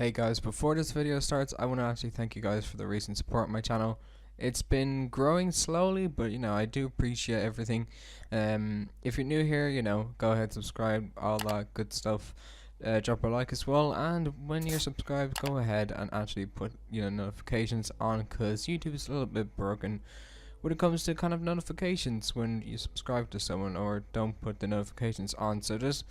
Hey guys, before this video starts, I want to actually thank you guys for the recent support on my channel. It's been growing slowly, but I do appreciate everything. If you're new here, go ahead, subscribe, all that good stuff. Drop a like as well, and when you're subscribed, go ahead and actually put notifications on, because YouTube is a little bit broken when it comes to kind of notifications when you subscribe to someone or don't put the notifications on. So just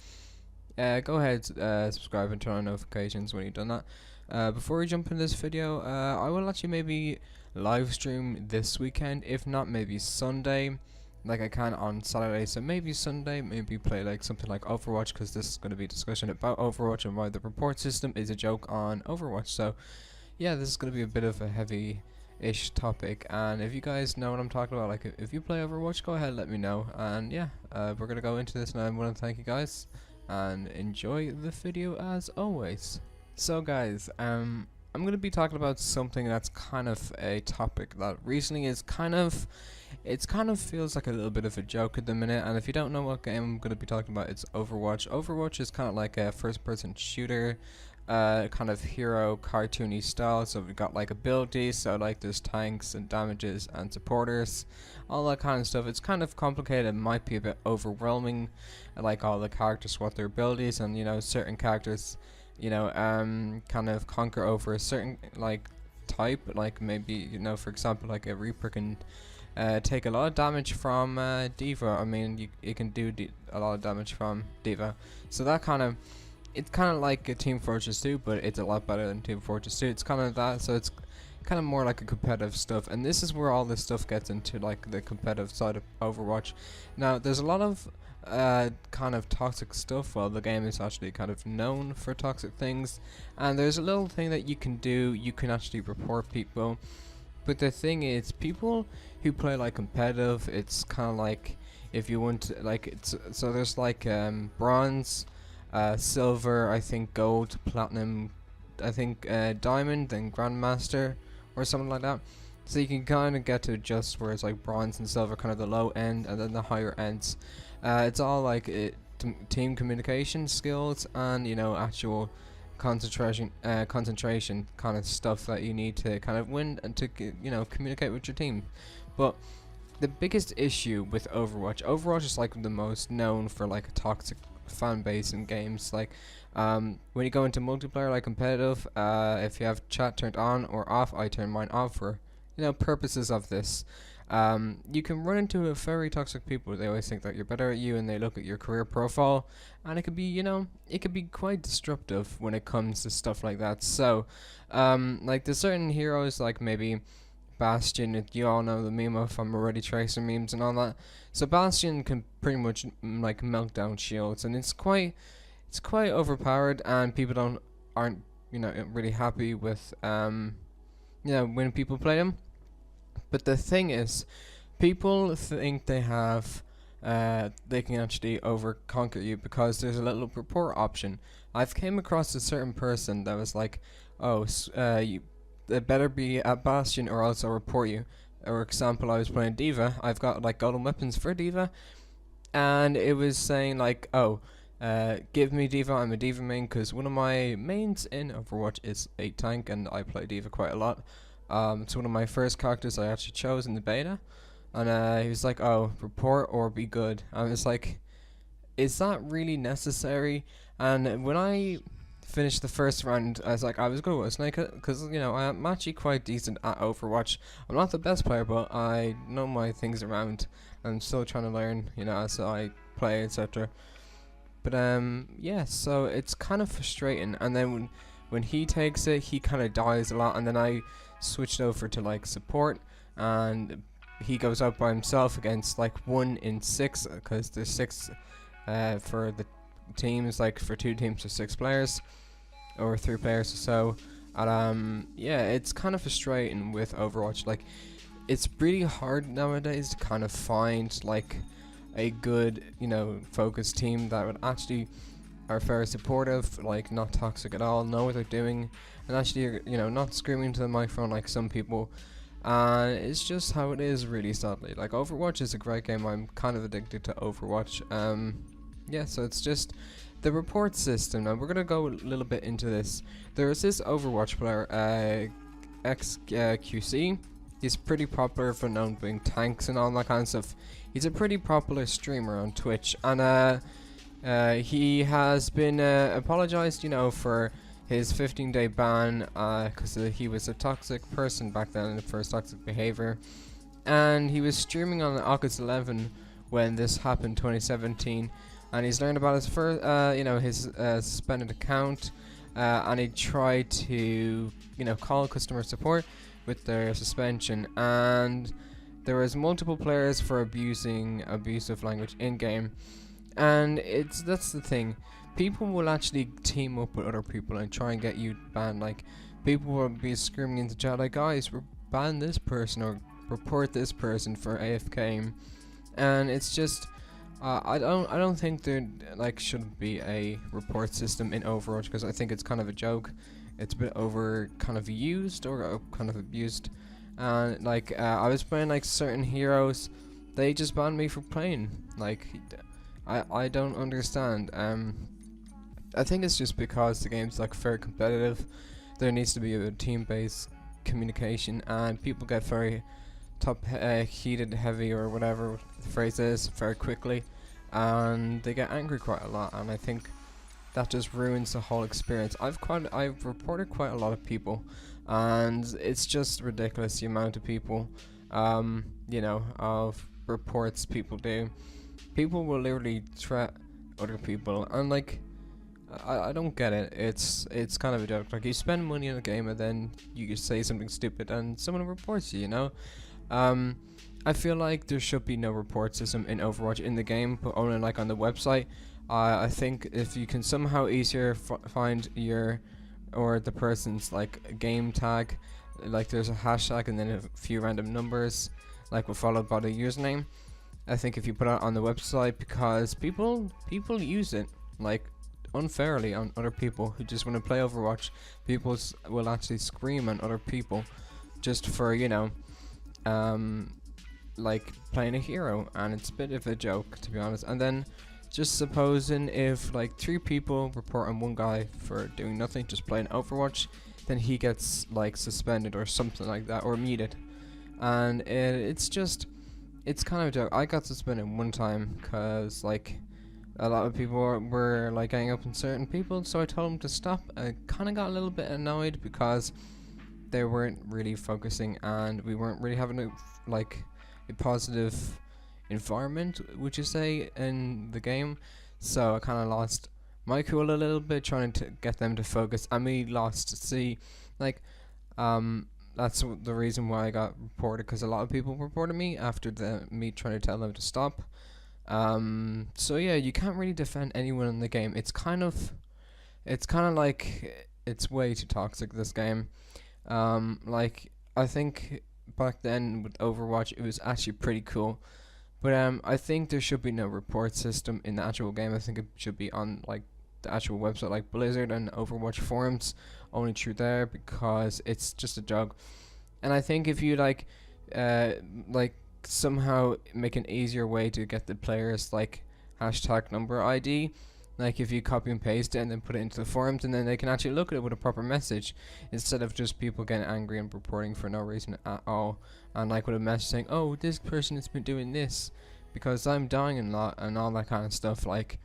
go ahead, subscribe and turn on notifications when you've done that. Before we jump into this video, I will actually maybe live stream this weekend, if not maybe Sunday, like I can on Saturday. So maybe Sunday, maybe play like something like Overwatch, because this is going to be a discussion about Overwatch and why the report system is a joke on Overwatch. So yeah, this is going to be a bit of a heavy-ish topic, and if you guys know what I'm talking about, like if you play Overwatch, go ahead, let me know. And yeah, we're going to go into this, and I want to thank you guys and enjoy the video as always. So guys, I'm going to be talking about something that's kind of a topic that recently is kind of feels like a little bit of a joke at the minute. And if you don't know what game I'm going to be talking about, it's Overwatch. Overwatch is kind of like a first-person shooter, kind of hero cartoony style. So we've got like abilities, so like there's tanks and damages and supporters, all that kind of stuff. It's kind of complicated, it might be a bit overwhelming, like all the characters, what their abilities, and certain characters kind of conquer over a certain like type, like maybe for example like a Reaper can take a lot of damage from D.Va. I mean, you can do a lot of damage from D.Va, so that it's kind of like a Team Fortress 2, but it's a lot better than Team Fortress 2. It's kind of that, so it's kind of more like a competitive stuff, and this is where all this stuff gets into, like the competitive side of Overwatch. Now, there's a lot of kind of toxic stuff. Well, the game is actually kind of known for toxic things, and there's a little thing that you can do. You can actually report people, but the thing is, people who play like competitive, it's kind of like if you want to, like, it's so there's like bronze, silver, I think gold, platinum, I think diamond, then grandmaster or something like that. So you can kind of get to just where it's like bronze and silver, kind of the low end, and then the higher ends. It's all like team communication skills and actual concentration kind of stuff that you need to kind of win and to communicate with your team. But the biggest issue with Overwatch is like the most known for like a toxic fan base in games. Like when you go into multiplayer, like competitive, if you have chat turned on or off, I turn mine off for purposes of this. You can run into a very toxic people. They always think that you're better at you, and they look at your career profile, and it could be it could be quite disruptive when it comes to stuff like that. So like there's certain heroes, like maybe Bastion, you all know the meme of I'm already tracing memes and all that. So Bastion can pretty much like melt down shields, and it's quite overpowered, and people aren't really happy with when people play him. But the thing is, people think they have they can actually conquer you because there's a little report option. I've came across a certain person that was like, oh, it better be at Bastion or else I'll report you. For example, I was playing D.Va. I've got like golden weapons for D.Va, and it was saying like, oh, give me D.Va. I'm a D.Va main, because one of my mains in Overwatch is a tank, and I play D.Va quite a lot. It's one of my first characters I actually chose in the beta, and he was like, oh, report or be good. I was like, is that really necessary? And when I finished the first round, I was like, I was good with a snake, because I'm actually quite decent at Overwatch. I'm not the best player, but I know my things around. I'm still trying to learn, as I play, etc. But yeah, so it's kind of frustrating. And then when he takes it, he kind of dies a lot, and then I switched over to like support, and he goes out by himself against like 1 in 6, because there's 6 for the teams, like for 2 teams of 6 players or 3 players or so. And yeah, it's kind of frustrating with Overwatch. Like, it's really hard nowadays to kind of find like a good focused team that would actually are very supportive, like not toxic at all, know what they're doing, and actually not screaming to the microphone like some people. And it's just how it is, really, sadly. Like, Overwatch is a great game. I'm kind of addicted to Overwatch. Yeah, so it's just the report system. Now we're gonna go a little bit into this. There's this Overwatch player, XQC. He's pretty popular for known being tanks and all that kind of stuff. He's a pretty popular streamer on Twitch, and he has been apologized, you know, for his 15-day ban, because he was a toxic person back then for his toxic behavior, and he was streaming on August 11 when this happened, 2017, and he's learned about his first, you know, his suspended account, and he tried to, you know, call customer support with their suspension, and there was multiple players for abusing abusive language in game, and that's the thing. People will actually team up with other people and try and get you banned. Like, people will be screaming into chat like, guys, ban this person or report this person for AFK, and it's just I don't think there like should be a report system in Overwatch, because I think it's kind of a joke. It's a bit over kind of used or kind of abused, and like I was playing like certain heroes, they just banned me for playing. Like, I don't understand. I think it's just because the game's like very competitive. There needs to be a team-based communication, and people get very heated, heavy, or whatever the phrase is, very quickly, and they get angry quite a lot, and I think that just ruins the whole experience. I've reported quite a lot of people, and it's just ridiculous the amount of people, you know, of reports people do. People will literally threat other people, and like, I don't get it. It's kind of a joke. Like, you spend money on a game and then you just say something stupid and someone reports you, you know? I feel like there should be no report system in Overwatch in the game, but only like on the website. I think if you can somehow easier find your or the person's like game tag, like there's a hashtag and then a few random numbers, like followed by the username. I think if you put it on the website, because people use it like unfairly on other people who just want to play Overwatch. People will actually scream on other people just for, you know, like playing a hero, and it's a bit of a joke, to be honest. And then just supposing if like 3 people report on one guy for doing nothing, just playing Overwatch, then he gets like suspended or something like that, or muted, and it's kind of a joke. I got suspended one time because like a lot of people were like gang up on certain people, so I told them to stop. I kind of got a little bit annoyed because they weren't really focusing, and we weren't really having a positive environment, would you say, in the game. So I kind of lost my cool a little bit trying to get them to focus, and we lost. See, like, that's the reason why I got reported, because a lot of people reported me after me trying to tell them to stop. So yeah, you can't really defend anyone in the game. It's kind of like it's way too toxic, this game. Like, I think back then with Overwatch it was actually pretty cool, but I think there should be no report system in the actual game. I think it should be on like the actual website, like Blizzard and Overwatch forums, only through there, because it's just a joke. And I think if you like somehow make an easier way to get the players like hashtag number ID, like if you copy and paste it and then put it into the forums, and then they can actually look at it with a proper message, instead of just people getting angry and reporting for no reason at all, and like with a message saying, oh, this person has been doing this because I'm dying a lot and all that kind of stuff. Like,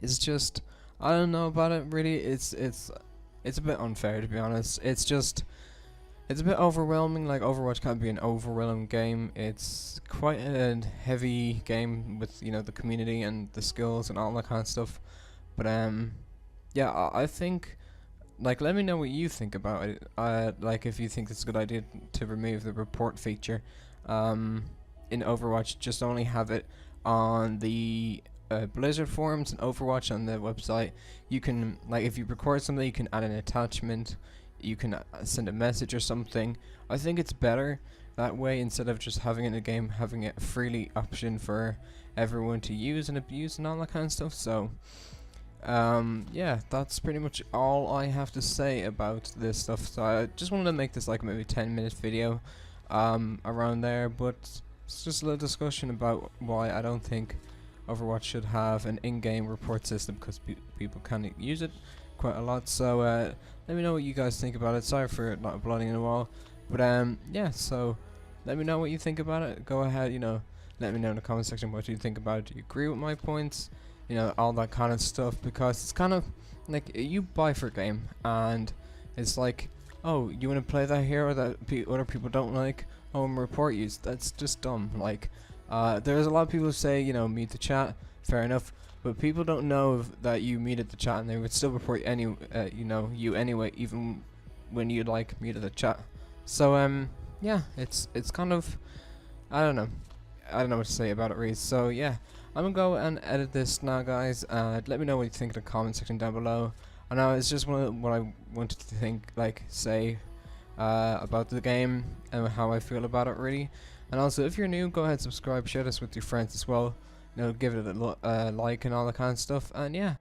it's just, I don't know about it really. It's a bit unfair, to be honest. It's a bit overwhelming. Like, Overwatch can be an overwhelming game. It's quite a heavy game with, you know, the community and the skills and all that kind of stuff. But yeah, I think, like, let me know what you think about it. Like, if you think it's a good idea to remove the report feature in Overwatch, just only have it on the Blizzard forums and Overwatch on the website. You can, like, if you record something, you can add an attachment. You can send a message or something. I think it's better that way, instead of just having it in a game, having it freely option for everyone to use and abuse and all that kind of stuff. So yeah, that's pretty much all I have to say about this stuff. So I just wanted to make this like maybe 10-minute video around there, but it's just a little discussion about why I don't think Overwatch should have an in-game report system because people can use it quite a lot. So let me know what you guys think about it. Sorry for not uploading in a while, but yeah. So let me know what you think about it. Go ahead, let me know in the comment section what you think about it. Do you agree with my points? All that kind of stuff, because it's kind of like you buy for a game and it's like, oh, you want to play that hero that other people don't like? Oh, and report you. That's just dumb. Like, there's a lot of people who say, mute the chat. Fair enough, but people don't know that you muted the chat, and they would still report you anyway, even when you muted the chat. So yeah, it's kind of, I don't know what to say about it, really. So yeah, I'm gonna go and edit this now, guys. Let me know what you think in the comment section down below. I know it's just what I wanted to say about the game and how I feel about it, really. And also, if you're new, go ahead, subscribe, share this with your friends as well. Give it a like and all that kind of stuff. And yeah.